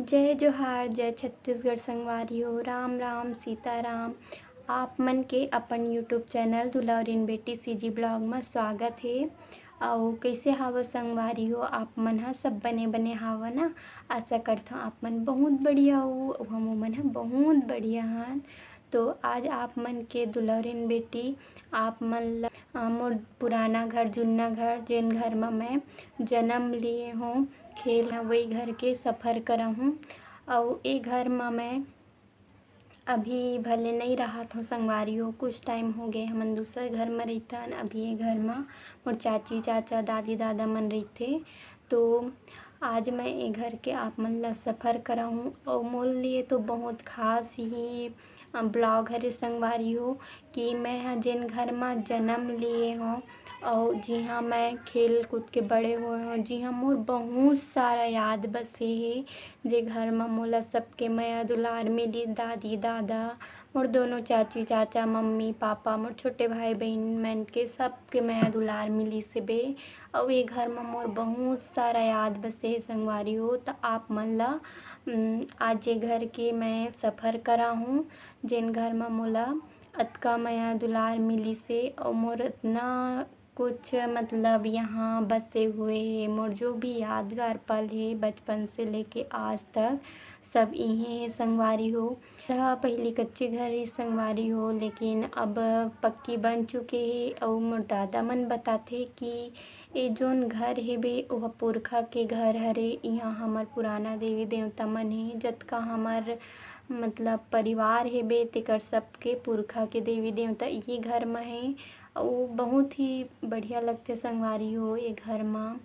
जय जोहार जय छत्तीसगढ़ संगवारी हो। राम राम सीताराम। आप मन के अपन यूट्यूब चैनल दुलारिन बेटी सीजी ब्लॉग में स्वागत है। और कैसे हाव संगवारी हो, आप मन ह सब बने बने हाव ना। आशा करता हूँ आप मन बहुत बढ़िया हो, हम मन ह बहुत बढ़िया हन। तो आज आप मन के दुलारिन बेटी आप मन ला मोर पुराना घर जुन्ना घर जेन घर में मैं जन्म लिए हूँ खेल वही घर के सफ़र करा हूँ। और ये घर में मैं अभी भले नहीं रहा था संगवारी हो, कुछ टाइम हो गए हमन दूसरे घर में रहथन। अभी ये घर में मोर चाची चाचा दादी दादा मन रहते। तो आज मैं ये घर के आप मन ला सफ़र करा हूँ और मोर लिए तो बहुत खास ही ब्लॉग हरे संगवारी हो कि मैं जेन घर में जन्म लिए हूँ और जी हाँ मैं खेल कूद के बड़े हुए हूँ। जी हाँ मोर बहुत सारा याद बसे है जे घर में मोला सबके माया दुलार मिली, दादी दादा मोर दोनों चाची चाचा मम्मी पापा मोर छोटे भाई बहन मन के सबके माया दुलार मिली से बे। और ये घर में मोर बहुत सारा याद बसे संगवारी हो। तो आप मन ला आज ये घर के मैं सफ़र करा हूँ जेन घर में मोला अतका माया दुलार मिली से और मोर इतना कुछ मतलब यहाँ बसे हुए हैं। मोर जो भी यादगार पल है बचपन से लेके आज तक सब यहीं है संगवारी हो। पहले कच्चे घर ही संगवारी हो, लेकिन अब पक्की बन चुके हैं। और मोर दादा मन बताथे कि ये जोन घर है बे वह पुरखा के घर हरे। यहाँ हमार पुराना देवी देवता मन है, जतका हमार मतलब परिवार है बे तेकर सबके पुरखा के देवी देवता यही घर में है। और बहुत ही बढ़िया लगते संगवारी हो ये घर में।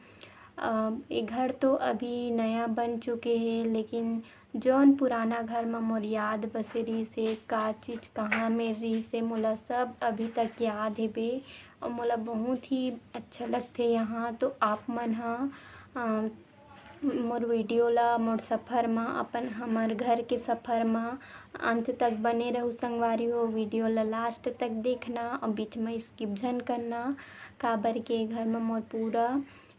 ये घर तो अभी नया बन चुके हैं, लेकिन जौन पुराना घर में मोर याद बसे रही से का चीज़ कहाँ में रही से मोला सब अभी तक याद है बे। और मोला बहुत ही अच्छा लगते यहाँ। तो आप मन ह मोर वीडियो ला मोर सफ़र में अपन हमार घर के सफ़र में अंत तक बने रहू संगवारी हो। वीडियो ला लास्ट तक देखना और बीच में स्किप झन करना, काबर के घर में मोर पूरा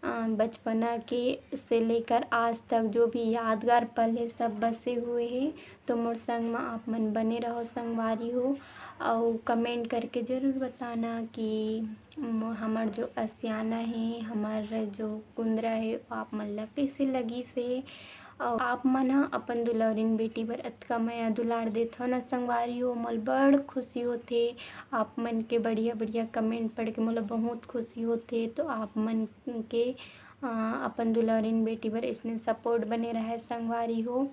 बचपना के से लेकर आज तक जो भी यादगार पल है सब बसे हुए हैं। तो मोर संग में आप मन बने रहो संगवारी हो। और कमेंट करके ज़रूर बताना कि हमार जो आशियाना है हमार जो कुंदरा है आप मन ला कैसे लगी से। और आप मन ह अपन दुलारिन बेटी बर अतका माया दुलार देथो न संगवारी हो, मोल बड़ खुशी होथे। आप मन के बढ़िया बढ़िया कमेंट पढ़ के मोला बहुत खुशी होथे। तो आप मन के अपन दुलारिन बेटी बर इसने सपोर्ट बने रहे संगवारी हो।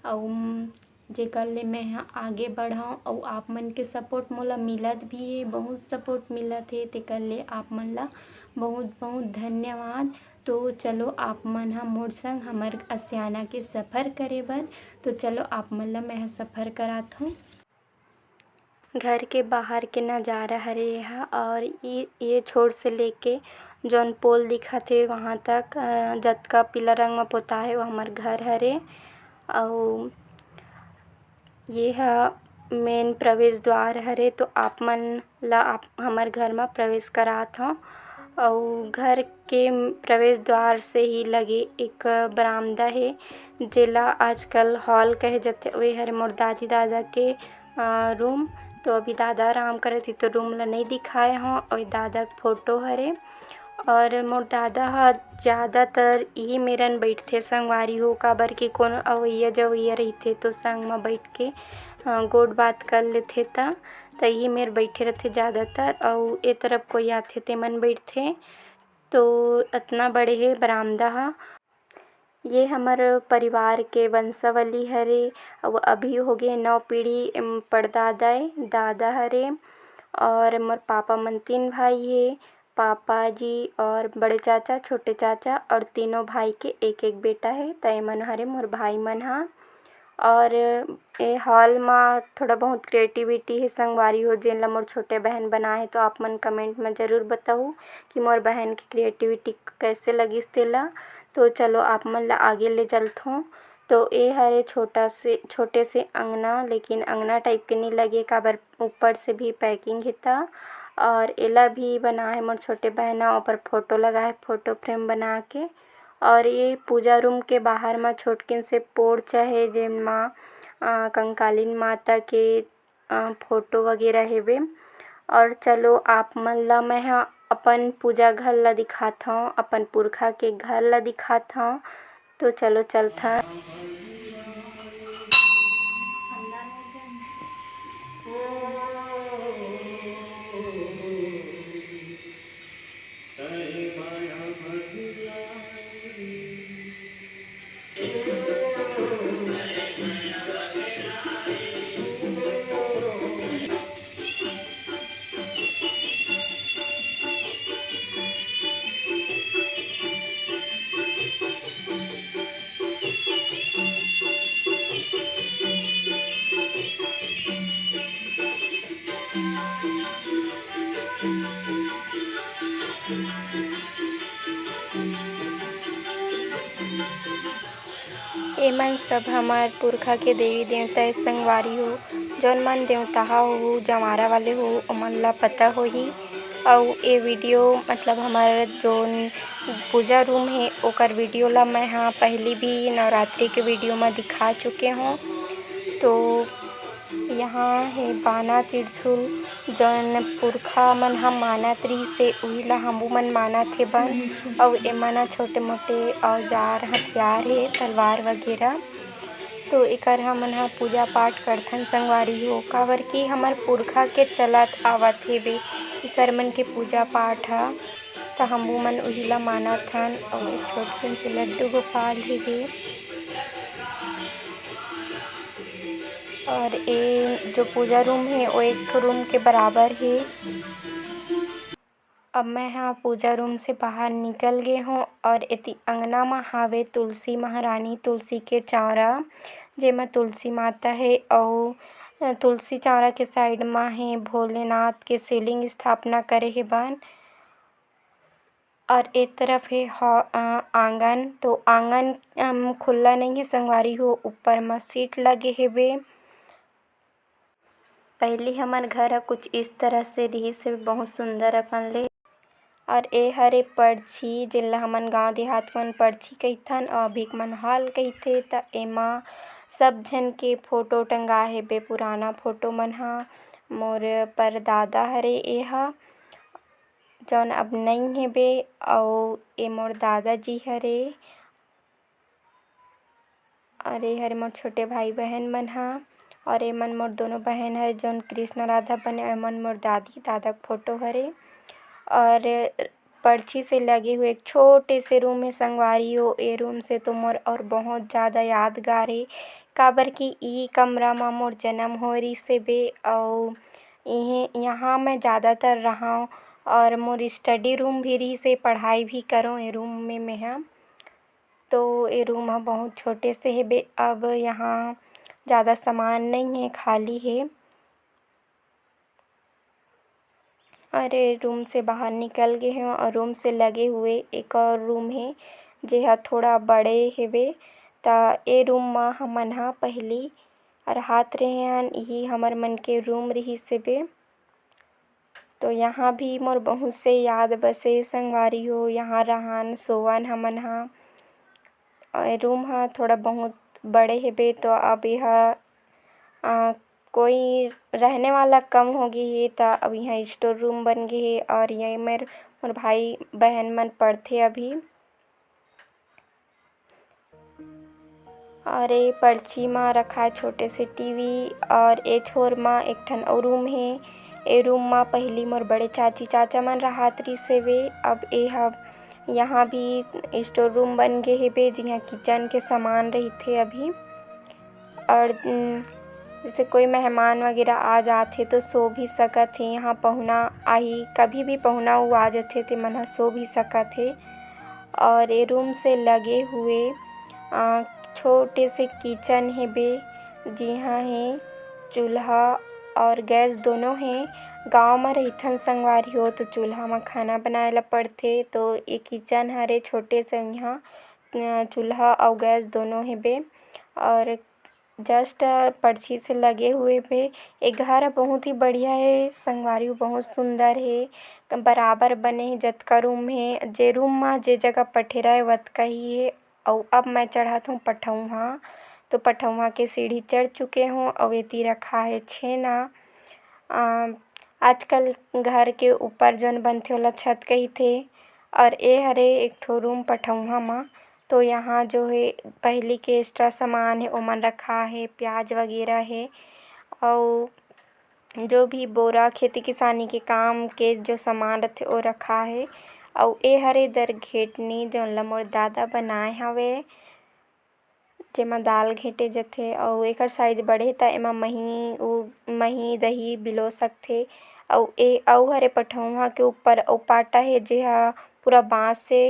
और जेकर ले मैं आगे बढ़ाऊँ और आप मन के सपोर्ट मोला मिलत भी है, बहुत सपोर्ट मिलत है तेकर ले आप मन ला बहुत बहुत धन्यवाद। तो चलो आप मन ह मोर संग हमार आशियाना के सफ़र करे बर। तो चलो आप मन ला मैं सफ़र करात हूँ। घर के बाहर के नज़ारा हरे यह, और ये छोर से लेके जौन पोल दिखत है वहाँ तक जतका पीला रंग में पोता है वो हमार घर हरे। और ये है मेन प्रवेश द्वार हरे। तो आप मन ला आप हमार घर में प्रवेश करात हूँ। और घर के प्रवेश द्वार से ही लगे एक बरामदा है जेला आजकल हॉल कहे जाते। वे हरे मोर दादी दादा के रूम। तो अभी दादा आराम करे थी तो रूम ला नहीं दिखाए हों। और दादा फोटो हरे और मोर दादा ह ज़्यादातर यही मेरन बैठथे संगवारी हो, काबर के कोनो अवइया जवइया रहिथे तो संग में बैठ के गोठ बात कर लेथे। त यही मेर बैठे रहथे ज़्यादातर। और ए तरफ कोई आथे ते मन बैठथे। तो इतना बड़े है बरामदा ह। ये हमार परिवार के वंशावली हरे। और अभी हो गए 9 पीढ़ी परदादा दादा हरे। और मोर पापा मन 3 भाई है, पापा जी और बड़े चाचा छोटे चाचा और तीनों भाई के एक एक बेटा है। तय मन हरे मोर भाई मन ह। और ए हॉल में थोड़ा बहुत क्रिएटिविटी है संगवारी हो जेन ला मोर छोटे बहन बनाए। तो आप मन कमेंट में ज़रूर बताओ कि मोर बहन की क्रिएटिविटी कैसे लगिस तेला। तो चलो आप मन ला आगे ले चलथों। तो ये हरे छोटे से अंगना, लेकिन अंगना टाइप के नहीं लगे काबर ऊपर से भी पैकिंग हेता। और एला भी बना है मोर छोटे बहना ऊपर फोटो लगा है, फोटो फ्रेम बना के। और ये पूजा रूम के बाहर में छोटकिन से पोर्च है जेमा कंकालीन माता के फोटो वगैरह हेबे। और चलो आप मन ला मैं अपन पूजा घर ला दिखात हूँ, अपन पुरखा के घर ला दिखात हूँ। तो चलो चलता। एमन सब हमार पुरखा के देवी देवता संगवारी हो, जौन मन देवता हो जमारा वाले हो ओमन ला पता होही। अउ ए वीडियो मतलब हमार जोन पूजा रूम है ओकर वीडियो ला मैं पहले भी नवरात्रि के वीडियो में दिखा चुके हूँ। तो यहाँ है बाना त्रिशूल, जौन पुरखा मन मानत रही से उही ला हमू मन मानत हे बन। अउ एमन छोटे मोटे औजार हथियार है तलवार वगैरह। तो एकर हमन पूजा पाठ करथन संगवारी हो, काबर की हमर पुरखा के चलत आवत हेबे एकर मन के पूजा पाठ त हमू मन उही ला मानत हन। और एक छोटकिन से लड्डू गोपाल हेबे। और ये जो पूजा रूम है वो एक रूम के बराबर है। अब मैं पूजा रूम से बाहर निकल गए हूँ और इति अंगना में हावे तुलसी महारानी तुलसी के चौरा, जेमा तुलसी माता है। और तुलसी चौरा के साइड में है भोलेनाथ के शिवलिंग स्थापना करे हे बन। और एक तरफ है आंगन, तो आंगन खुला नहीं है संगवारी हो, ऊपर में सीट लगे हेबे। पहले हमार घर कुछ इस तरह से रही से बहुत सुंदर अकन ले। और ए हरे पर्ची जेला हमन गाँव देहात मन पर्ची कहिथन और अभिक मन हॉल कहिथे। त एमा सब झन के फोटो टंगा हेबे, पुराना फोटो मन मोर परदादा हरे एहा जौन अब नहीं हेबे। अउ ए मोर दादा जी हरे और ए हरे मोर छोटे भाई बहन मन और एमन मोर दोनों बहन हरे जौन कृष्ण राधा बने। एमन मोर दादी दादा के फोटो हरे। और पर्ची से लगे हुए एक छोटे से रूम है संगवारी हो। ए रूम से तो मोर और बहुत ज़्यादा यादगार है, काबर की ई कमरा में मोर जन्म हो रहिस हेबे। अउ यहाँ मैं ज़्यादातर रहा हूँ और मोर स्टडी रूम भी रहिस हे, पढ़ाई भी करो ए रूम में मैं। तो ए रूम बहुत छोटे से हेबे। अब यहाँ ज़्यादा सामान नहीं है, खाली है। और रूम से बाहर निकल गए हैं और रूम से लगे हुए एक और रूम है जेहा थोड़ा बड़े हेबे। त ए रूम में हमन पहली रहत रहे हन, यही हमर मन के रूम रहिस हेबे। तो यहाँ भी मोर बहुत से याद बसे संगवारी हो, यहाँ रहन सोवन हमन रूम थोड़ा बहुत बड़े हेबे। तो अब यह कोई रहने वाला कम हो गई है त अब यहाँ स्टोर रूम बन गई है। और यही मोर भाई बहन मन पढ़थे अभी। और ये पर्ची में रखा छोटे से टीवी। और ए छोर में एक ठन और रूम है। ए रूम में पहली मोर बड़े चाची चाचा मन रहत रहिस हेबे। अब यहाँ भी स्टोर रूम बन गए हेबे, जिहाँ किचन के सामान रहिथे अभी। और जैसे कोई मेहमान वगैरह आ जाथे तो सो भी सकत हे, यहाँ पहुना आही कभी भी पहुना वो आ जाथे ते मन सो भी सकत हे। और ये रूम से लगे हुए छोटे से किचन हेबे, जिहाँ है चूल्हा और गैस दोनों हैं। गांव में रहिथन संगवारी हो तो चूल्हा में खाना बनाए ला पड़थे। तो ये किचन हरे छोटे से यहाँ चूल्हा और गैस दोनों हेबे। और जस्ट पर्ची से लगे हुए पे एक घर बहुत ही बढ़िया है संगवारी बहुत सुंदर है बराबर बने हे जतका रूम है जे रूम में जे जगह पठेरा है वतका ही है। और अब मैं चढ़त हूँ पठौहा तो पठौहा के सीढ़ी चढ़ चुके हूँ और एती रखा है छेना। आजकल घर के ऊपर जौन बनथे ओला छत कहिथे और ए हरे एक ठो रूम पठौहा मा। तो यहाँ जो है पहली के एक्स्ट्रा सामान है ओमन रखा है प्याज वगैरह है और जो भी बोरा खेती किसानी के काम के जो सामान रथे ओ रखा है। और ए हरे दरघेटनी जौन ल मोर दादा बनाए हवे जेमा दाल घेटे जाथे और एकर साइज बड़े त एमा मही दही बिलो सकथे। और ए अउ हरे पठौहा के ऊपर अउ पाटा हे जेहा पूरा बाँस से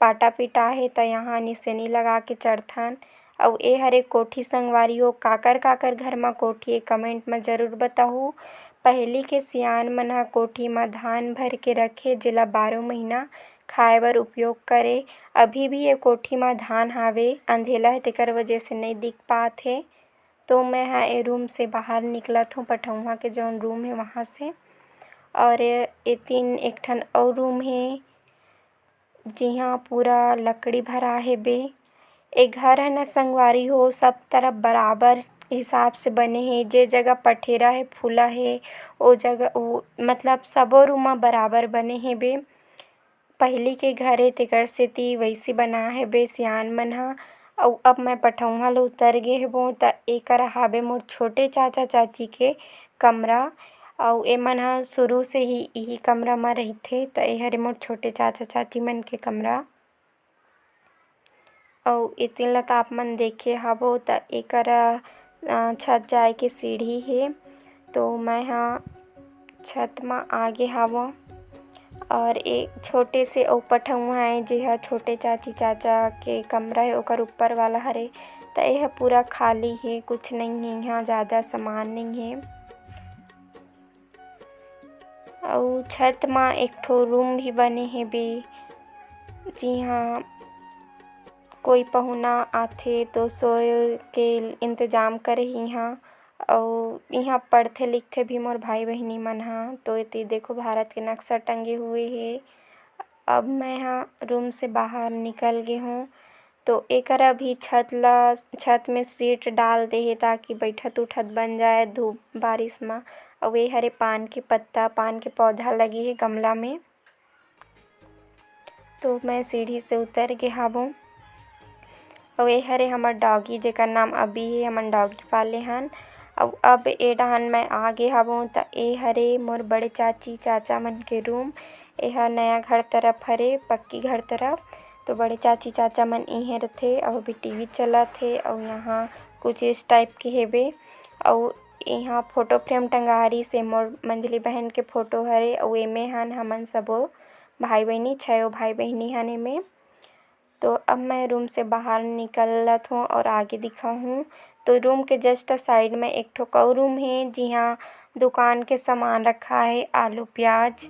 पाटा पिटा हे त यहाँ निसेनी लगा के चढ़थन। और ए हरे कोठी संगवारी हो काकर घर म कोठी हे कमेंट में ज़रूर बताहू। पहिली के सियान मन ह कोठी म धान भर के रखे जेला 12 महीना खाए बर उपयोग करे। अभी भी ये कोठी म धान हावे अंधेला हे तेकर वजह से नहीं दिख पात हे। तो मैं ह ए रूम से बाहर निकलत हूँ पठौहा के जौन रूम है वहाँ से। और ए तीन एक ठन और रूम हे जिहा पूरा लकड़ी भरा हेबे। ए घर है न संगवारी हो सब तरफ बराबर हिसाब से बने हे जे जगह पठेरा हे फूला हे ओ जगह ओ मतलब सबो रूम म बराबर बने हेबे। पहिली के घर हे तेकर सेती वइसे बनाए हेबे सियान मन ह। अउ अब मैं पठौहा ल उतर गे हेबो त एकरा हावे मोर छोटे चाचा चाची के कमरा। अउ एमन ह शुरू से ही इही कमरा म रहिथे त ए हरे मोर छोटे चाचा चाची मन के कमरा। अउ ए तीन ल त आप मन देखे हवो त एकरा छत जाए के सीढ़ी हे। तो मैं ह छत म आगे हवों और एक छोटे से अउ पठौहा हे जेहा छोटे चाची चाचा के कमरा हे ओकर ऊपर वाला हरे। त एहा पूरा खाली हे कुछ नहीं हे इहाँ ज़्यादा सामान नहीं हे। अउ छत म एक ठो रूम भी बने हेबे जिहा कोई पहुना आथे तो सोए के इंतज़ाम करे इहाँ। अउ इहाँ पढ़थे लिखथे भी मोर भाई बहिनी मन ह। तो एती देखो भारत के नक्शा टंगे हुए हे। अब मैं ह रूम से बाहर निकल गे हूँ तो एकरा भी छत में शीट डाल दे हे ताकि बइठत उठत बन जाए धूप बारिश म। अउ ए हरे पान के पत्ता पान के पौधा लगे हे गमला में। तो मैं सीढ़ी से उतर गे हवों अउ ए हरे हमर डॉगी जेकर नाम अभी हे हमन डॉगी पाले हन। अउ अब ए डाहन मैं आगे हवों त ए हरे मोर बड़े चाची चाचा मन के रूम। एहा नया घर तरफ हरे पक्की घर तरफ। तो बड़े चाची चाचा मन इहें रथे अउ अभी टीवी चलत हे अउ यहाँ कुछ इस टाइप के हेबे। अउ यहाँ फोटो फ्रेम टंगारी से मोर मंझली बहन के फोटो हरे अउ एमे हन हमन सबो भाई बहिनी 6 भाई बहिनी हन एमे। तो अब मैं रूम से बाहर निकलत हूँ और आगे दिखा हूँ तो रूम के जस्ट साइड में एक ठो और रूम है जिहाँ दुकान के सामान रखा है आलू प्याज।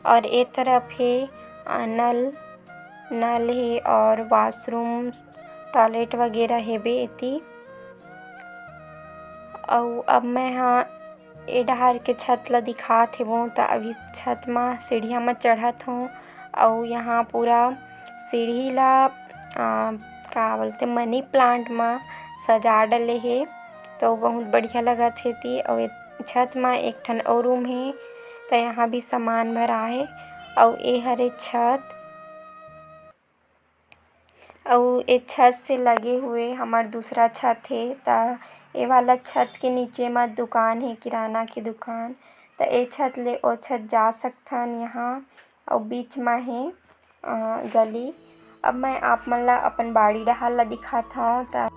और एक तरफ है नल है और वॉशरूम टॉयलेट वगैरह है बे एती। अउ अब मैं हाँ ए डहर के छत ला दिखात हेबो त अभी छत म सीढ़िया म चढ़त हूँ। अउ यहाँ पूरा सीढ़ी ला का बोलते मनी प्लांट म सजा डले हे तो बहुत बढ़िया लगत हे ती। अउ छत म एक ठन और रूम हे त यहाँ भी सामान भरा हे। अउ ए हरे छत अउ ए छत से लगे हुए हमर दूसरा छत हे त ए वाला छत के नीचे म दुकान हे किराना के दुकान। त ए छत ले ओ छत जा सकथन यहाँ अउ बीच म हे गली। अब मैं आप मन ला अपन बाड़ी डहर ला दिखात हव त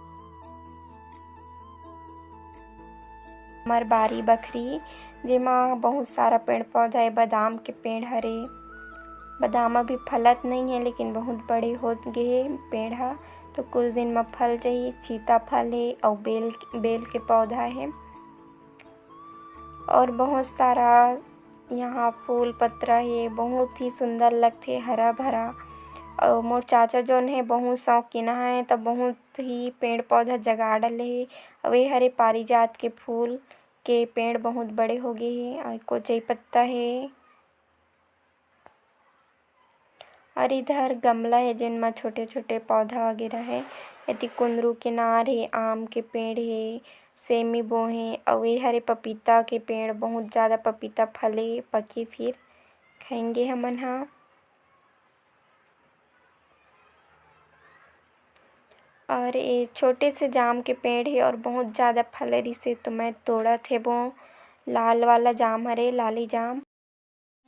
हमर बारी बखरी जेमा बहुत सारा पेड़ पौधा हे बादाम के पेड़ हरे। बादाम अभी फलत नहीं है लेकिन बहुत बड़े होत गे हे पेड़ ह तो कुछ दिन में फल जाही। सीताफल हे अउ बेल के पौधा हे और बहुत सारा यहाँ फूल पत्रा हे बहुत ही सुंदर लगथे हरा भरा। और मोर चाचा जोन है बहुत शौकीन है, तो बहुत ही पेड़ पौधा जगा डले हे। अउ ए हरे पारिजात के फूल के पेड़ बहुत बड़े हो गे हे और कोचई पत्ता हे। और इधर गमला है जिनमें छोटे छोटे पौधा वगैरह है। एती कुंदरू के नार हे, आम के पेड़ हे, सेमी बो हे अउ ए हरे पपीता के पेड़ बहुत ज़्यादा पपीता फले पके फिर खाएंगे हमन ह। और ये छोटे से जाम के पेड़ हे और बहुत ज़्यादा फल रिस हे, तो मैं तोड़त हेबो। लाल वाला जाम हरे, लाली जाम।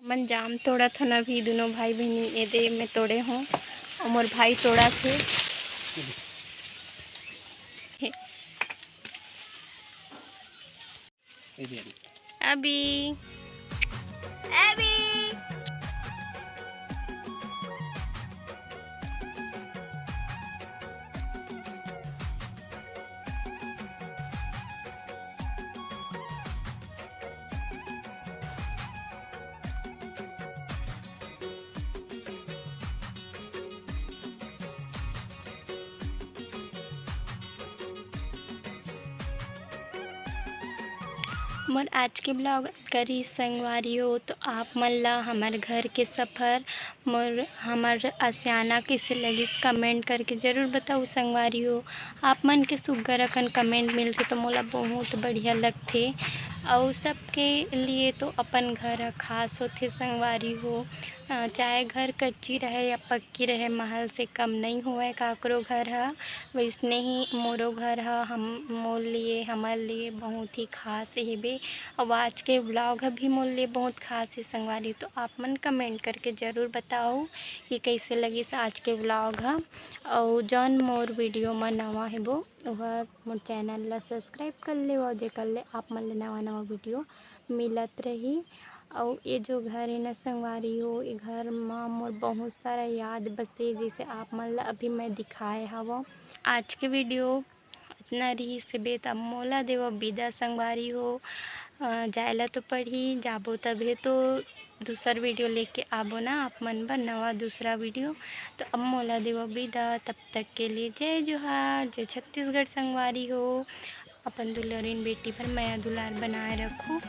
हमन जाम तोड़त हन अभी दोनों भाई बहिनी एदे में तोड़े हों और मोर भाई तोड़त हे। अभी अभी मोर आज के ब्लॉग करी संगवारियों, तो आप मन ला हमार घर के सफ़र मोर हमार आसियाना कइसे लगिस कमेंट करके ज़रूर बताओ संगवारियों। आप मन के सुग्घर अकन कमेंट मिलथे तो मोला बहुत बढ़िया लगथे। और सबके लिए तो अपन घर खास होथे संगवारियों। चाहे घर कच्ची रहे या पक्की रहे, महल से कम नहीं होए काकरो घर ह। वैसने ही मोरो घर ह हम मोर लिए हमार लिए बहुत ही खास हेबे। और आज के व्लॉग भी मोर लिए बहुत खास है संगवारी, तो आप मन कमेंट करके ज़रूर बताओ कि कैसे लगिस आज के व्लॉग ह। और जौन मोर वीडियो में नवा हेबो वह मोर चैनल ला सब्सक्राइब कर ले, और जेकर ले आप मन ले नवा नवा वीडियो मिलत रही। और ये जो घर है न संगवारी हो, ये घर में मोर बहुत सारा याद बसे, जैसे आप मन ला अभी मैं दिखाए हव। आज के वीडियो इतना रही से बे, तब मोला देव विदा संगवारी हो। जायला तो पढ़ी जाबो तबे तो दूसर वीडियो लेके आबो ना आप मन बर नवा दूसरा वीडियो। तो अब मोला देव विदा, तब तक के लिए जय जोहार, जय छत्तीसगढ़ संगवारी हो। अपन दुलारिन बेटी पर माया दुलार बनाए रखो।